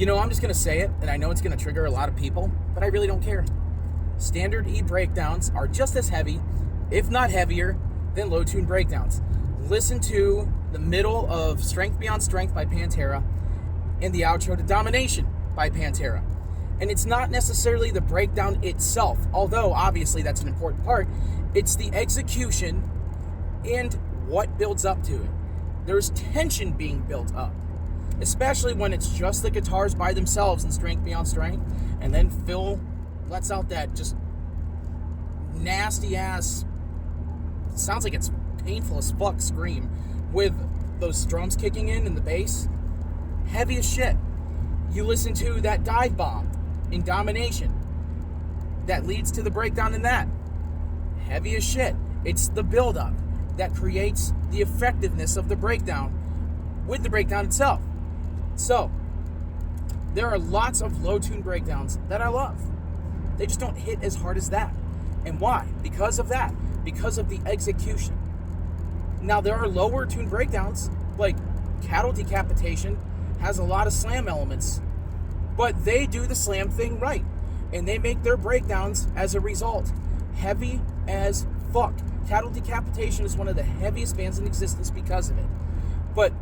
I'm just going to say it, and I know it's going to trigger a lot of people, but I really don't care. Standard E breakdowns are just as heavy, if not heavier, than low tune breakdowns. Listen to the middle of Strength Beyond Strength by Pantera and the outro to Domination by Pantera. And it's not necessarily the breakdown itself, although obviously that's an important part. It's the execution and what builds up to it. There's tension being built up, especially when it's just the guitars by themselves in Strength Beyond Strength, and then Phil lets out that just nasty ass, sounds like it's painful as fuck scream with those drums kicking in and the bass. Heavy as shit. You listen to that dive bomb in Domination that leads to the breakdown in that. Heavy as shit. It's the build-up that creates the effectiveness of the breakdown with the breakdown itself. So, there are lots of low-tune breakdowns that I love. They just don't hit as hard as that. And why? Because of that. Because of the execution. Now, there are lower-tune breakdowns, like Cattle Decapitation has a lot of slam elements, but they do the slam thing right, and they make their breakdowns as a result heavy as fuck. Cattle Decapitation is one of the heaviest bands in existence because of it. But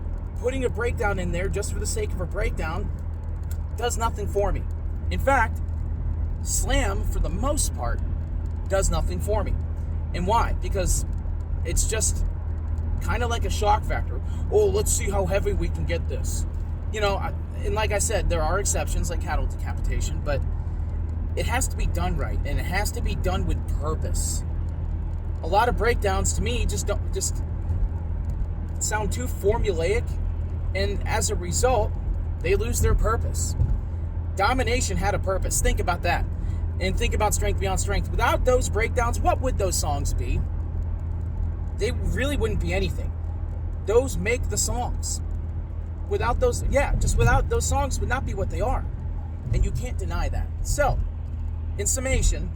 putting a breakdown in there just for the sake of a breakdown does nothing for me. In fact, slam, for the most part, does nothing for me. And why? Because it's just kind of like a shock factor. Oh, let's see how heavy we can get this. And like I said, there are exceptions like Cattle Decapitation, but it has to be done right, and it has to be done with purpose. A lot of breakdowns to me just sound too formulaic, and as a result, they lose their purpose. Domination had a purpose. Think about that. And think about Strength Beyond Strength. Without those breakdowns, what would those songs be? They really wouldn't be anything. Those make the songs. Without those songs would not be what they are. And you can't deny that. So, in summation,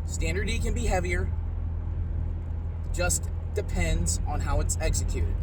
Standard E can be heavier. Just depends on how it's executed.